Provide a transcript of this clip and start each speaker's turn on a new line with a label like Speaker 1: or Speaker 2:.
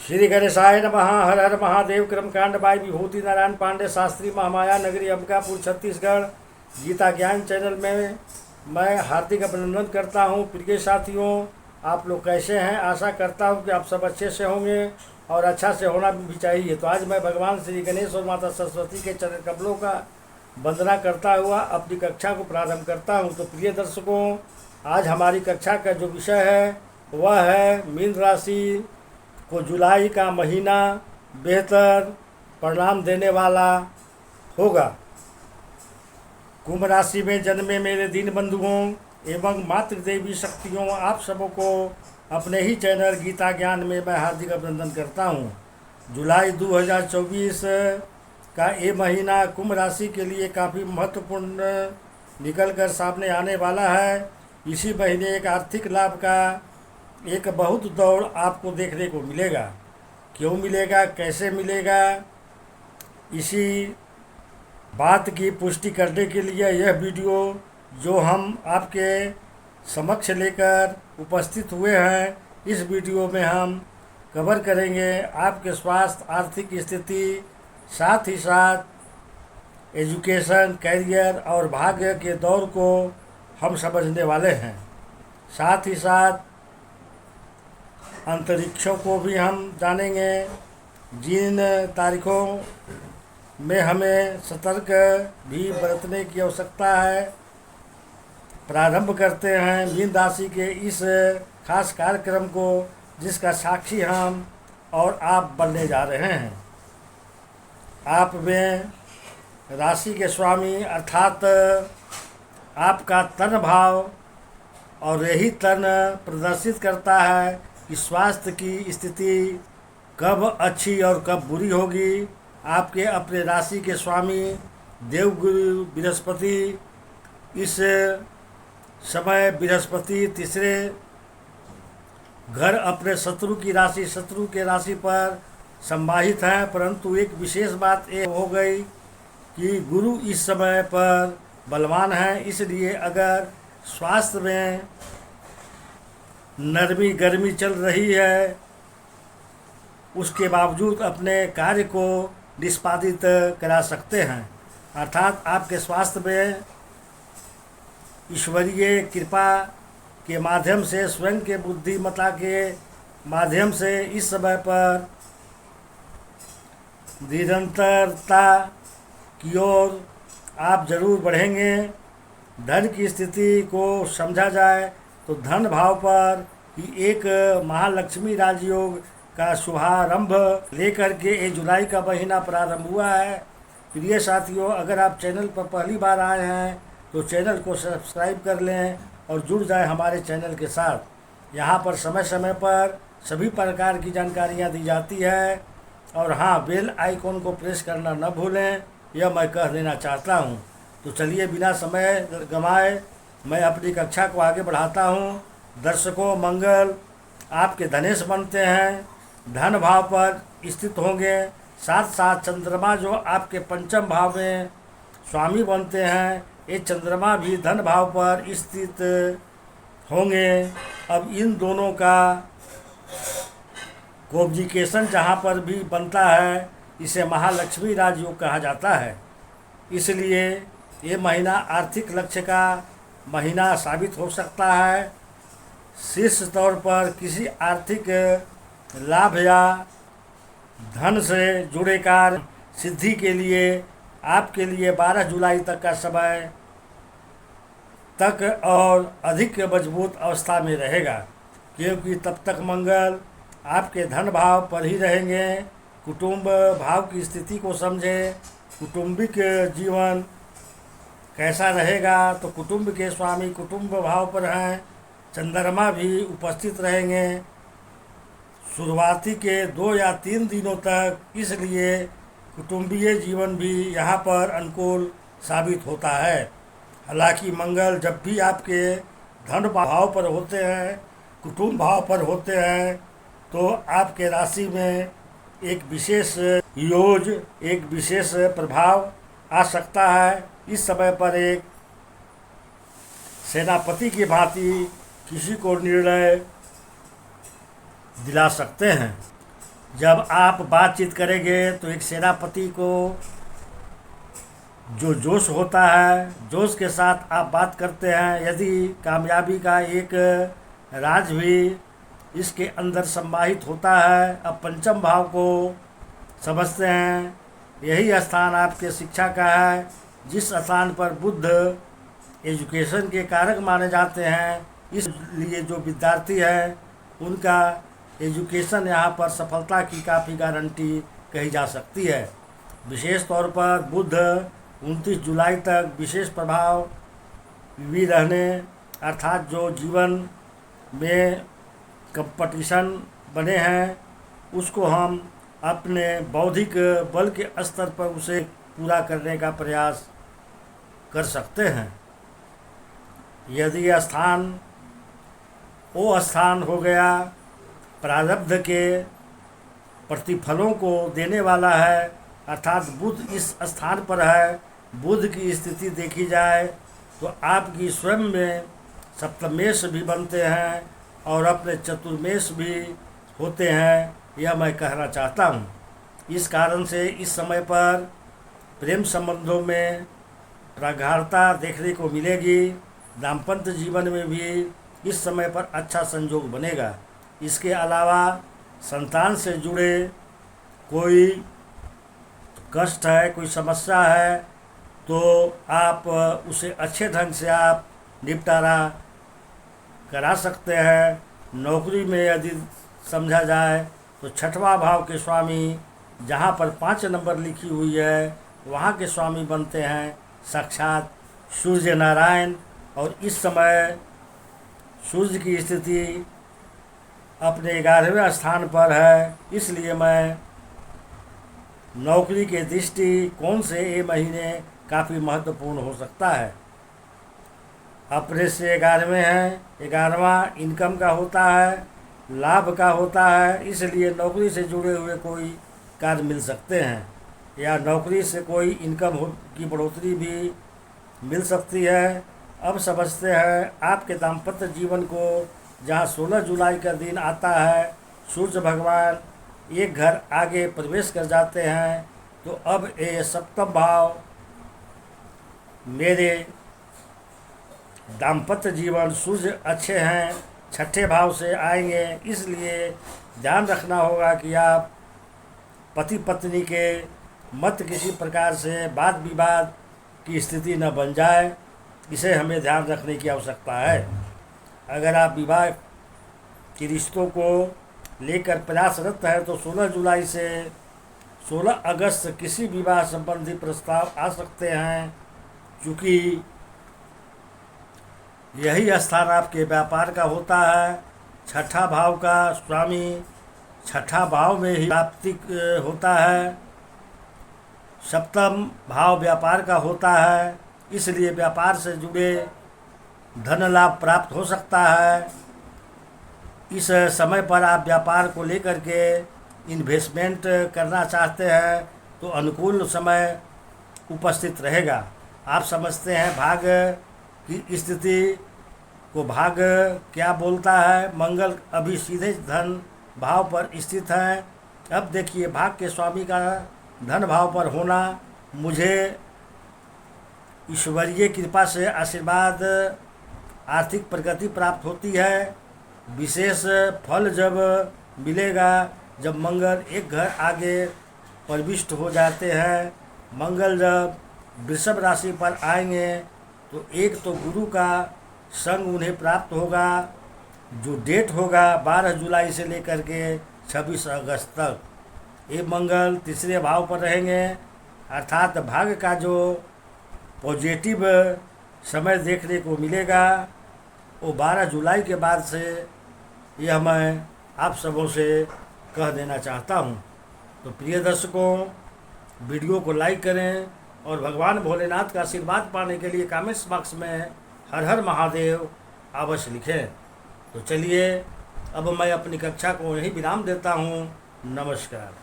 Speaker 1: श्री गणेशाय नमः। हर हर महादेव। क्रमकांड बाई विभूति नारायण पांडे, शास्त्री, महामाया नगरी, अंबिकापुर, छत्तीसगढ़। गीता ज्ञान चैनल में मैं हार्दिक अभिनंदन करता हूं। प्रिय साथियों, आप लोग कैसे हैं? आशा करता हूं कि आप सब अच्छे से होंगे और अच्छा से होना भी चाहिए। तो आज मैं भगवान श्री गणेश और माता सरस्वती के चरण कमलों का वंदना करता हुआ अपनी कक्षा को प्रारंभ करता हूं। तो प्रिय दर्शकों, आज हमारी कक्षा का जो विषय है वह है मीन राशि को जुलाई का महीना बेहतर परिणाम देने वाला होगा। कुंभ राशि में जन्मे मेरे दीन बंधुओं एवं मातृदेवी शक्तियों, आप सबों को अपने ही चैनल गीता ज्ञान में मैं हार्दिक अभिनंदन करता हूं। जुलाई 2024 का ये महीना कुंभ राशि के लिए काफ़ी महत्वपूर्ण निकल कर सामने आने वाला है। इसी महीने एक आर्थिक लाभ का एक बहुत दौड़ आपको देखने को मिलेगा। क्यों मिलेगा, कैसे मिलेगा, इसी बात की पुष्टि करने के लिए यह वीडियो जो हम आपके समक्ष लेकर उपस्थित हुए हैं, इस वीडियो में हम कवर करेंगे आपके स्वास्थ्य, आर्थिक स्थिति, साथ ही साथ एजुकेशन, कैरियर और भाग्य के दौर को हम समझने वाले हैं। साथ ही साथ अंतरिक्षों को भी हम जानेंगे, जिन तारीखों में हमें सतर्क भी बरतने की आवश्यकता है। प्रारंभ करते हैं मीन राशि के इस खास कार्यक्रम को, जिसका साक्षी हम और आप बनने जा रहे हैं। आप में राशि के स्वामी अर्थात आपका तन भाव, और यही तन प्रदर्शित करता है कि स्वास्थ्य की स्थिति कब अच्छी और कब बुरी होगी। आपके अपने राशि के स्वामी देवगुरु बृहस्पति इस समय बृहस्पति तीसरे घर अपने शत्रु की राशि, शत्रु के राशि पर संवाहित हैं। परंतु एक विशेष बात ये हो गई कि गुरु इस समय पर बलवान है। इसलिए अगर स्वास्थ्य में नरमी गर्मी चल रही है, उसके बावजूद अपने कार्य को निष्पादित करा सकते हैं। अर्थात आपके स्वास्थ्य में ईश्वरीय कृपा के माध्यम से, स्वयं के बुद्धिमत्ता के माध्यम से इस समय पर निरंतरता की ओर आप जरूर बढ़ेंगे। धन की स्थिति को समझा जाए तो धन भाव पर ही एक महालक्ष्मी राजयोग का शुभारंभ लेकर के ये जुलाई का महीना प्रारंभ हुआ है। प्रिय साथियों, अगर आप चैनल पर पहली बार आए हैं तो चैनल को सब्सक्राइब कर लें और जुड़ जाएं हमारे चैनल के साथ। यहाँ पर समय समय पर सभी प्रकार की जानकारियाँ दी जाती है। और हाँ, बेल आइकॉन को प्रेस करना न भूलें, यह मैं कह देना चाहता हूँ। तो चलिए बिना समय गंवाए मैं अपनी कक्षा को आगे बढ़ाता हूँ। दर्शकों, मंगल आपके धनेश बनते हैं, धन भाव पर स्थित होंगे। साथ साथ चंद्रमा जो आपके पंचम भाव में स्वामी बनते हैं, ये चंद्रमा भी धन भाव पर स्थित होंगे। अब इन दोनों का कॉम्बिनेशन जहाँ पर भी बनता है, इसे महालक्ष्मी राजयोग कहा जाता है। इसलिए ये महीना आर्थिक लक्ष्य का महीना साबित हो सकता है। शीर्ष तौर पर किसी आर्थिक लाभ या धन से जुड़े कार्य सिद्धि के लिए आपके लिए 12 जुलाई तक का समय तक और अधिक मजबूत अवस्था में रहेगा, क्योंकि तब तक मंगल आपके धन भाव पर ही रहेंगे। कुटुंब भाव की स्थिति को समझें। कुटुंबिक जीवन कैसा रहेगा, तो कुटुंब के स्वामी कुटुंब भाव पर हैं। चंद्रमा भी उपस्थित रहेंगे शुरुआती के 2 या 3 दिनों तक, इसलिए कुटुंबीय जीवन भी यहाँ पर अनुकूल साबित होता है। हालांकि मंगल जब भी आपके धन भाव पर होते हैं, कुटुंब भाव पर होते हैं, तो आपके राशि में एक विशेष योज, एक विशेष प्रभाव आ सकता है। इस समय पर एक सेनापति की भांति किसी को निर्णय दिला सकते हैं। जब आप बातचीत करेंगे तो एक सेनापति को जो जोश होता है, जोश के साथ आप बात करते हैं। यदि कामयाबी का एक राज भी इसके अंदर समाहित होता है। अब पंचम भाव को समझते हैं। यही स्थान आपके शिक्षा का है, जिस स्थान पर बुद्ध एजुकेशन के कारक माने जाते हैं। इसलिए जो विद्यार्थी है उनका एजुकेशन यहाँ पर सफलता की काफ़ी गारंटी कही जा सकती है। विशेष तौर पर बुद्ध 29 जुलाई तक विशेष प्रभाव भी रहने, अर्थात जो जीवन में कंपटीशन बने हैं उसको हम अपने बौद्धिक बल के स्तर पर उसे पूरा करने का प्रयास कर सकते हैं। यदि स्थान वो स्थान हो गया प्रारब्ध के प्रतिफलों को देने वाला है, अर्थात बुध इस स्थान पर है, बुध की स्थिति देखी जाए तो आपकी स्वयं में सप्तमेश भी बनते हैं और अपने चतुर्मेश भी होते हैं, यह मैं कहना चाहता हूँ। इस कारण से इस समय पर प्रेम संबंधों में प्रगाढ़ता देखने को मिलेगी। दाम्पत्य जीवन में भी इस समय पर अच्छा संयोग बनेगा। इसके अलावा संतान से जुड़े कोई कष्ट है, कोई समस्या है तो आप उसे अच्छे ढंग से आप निपटारा करा सकते हैं। नौकरी में यदि समझा जाए तो छठवां भाव के स्वामी जहाँ पर 5 नंबर लिखी हुई है वहाँ के स्वामी बनते हैं साक्षात सूर्य नारायण। और इस समय सूर्य की स्थिति अपने 11वें स्थान पर है, इसलिए मैं नौकरी के दृष्टिकोण से ये महीने काफ़ी महत्वपूर्ण हो सकता है। अपने से 11वें हैं, 11वां इनकम का होता है, लाभ का होता है, इसलिए नौकरी से जुड़े हुए कोई कार्य मिल सकते हैं या नौकरी से कोई इनकम की बढ़ोतरी भी मिल सकती है। अब समझते हैं आपके दाम्पत्य जीवन को, जहाँ 16 जुलाई का दिन आता है, सूर्य भगवान एक घर आगे प्रवेश कर जाते हैं, तो अब ये सप्तम भाव मेरे दाम्पत्य जीवन सूर्य अच्छे हैं, छठे भाव से आएंगे। इसलिए ध्यान रखना होगा कि आप पति पत्नी के मत किसी प्रकार से वाद विवाद की स्थिति न बन जाए, इसे हमें ध्यान रखने की आवश्यकता है। अगर आप विवाह के रिश्तों को लेकर प्रयासरत है तो 16 जुलाई से 16 अगस्त किसी विवाह संबंधी प्रस्ताव आ सकते हैं, क्योंकि यही स्थान आपके व्यापार का होता है। छठा भाव का स्वामी छठा भाव में ही प्राप्ति होता है, सप्तम भाव व्यापार का होता है, इसलिए व्यापार से जुड़े धन लाभ प्राप्त हो सकता है। इस समय पर आप व्यापार को लेकर के इन्वेस्टमेंट करना चाहते हैं तो अनुकूल समय उपस्थित रहेगा। आप समझते हैं भाग्य की स्थिति को, भाग्य क्या बोलता है। मंगल अभी सीधे धन भाव पर स्थित है। अब देखिए भाग्य के स्वामी का धन भाव पर होना, मुझे ईश्वरीय कृपा से आशीर्वाद, आर्थिक प्रगति प्राप्त होती है। विशेष फल जब मिलेगा जब मंगल एक घर आगे प्रविष्ट हो जाते हैं। मंगल जब वृषभ राशि पर आएंगे तो एक तो गुरु का संग उन्हें प्राप्त होगा। जो डेट होगा 12 जुलाई से लेकर के 26 अगस्त तक, ये मंगल तीसरे भाव पर रहेंगे, अर्थात भाग्य का जो पॉजिटिव समय देखने को मिलेगा वो 12 जुलाई के बाद से, यह मैं आप सबों से कह देना चाहता हूँ। तो प्रिय दर्शकों, वीडियो को लाइक करें और भगवान भोलेनाथ का आशीर्वाद पाने के लिए कमेंट्स बॉक्स में हर हर महादेव अवश्य लिखें। तो चलिए अब मैं अपनी कक्षा को यहीं विराम देता हूँ। नमस्कार।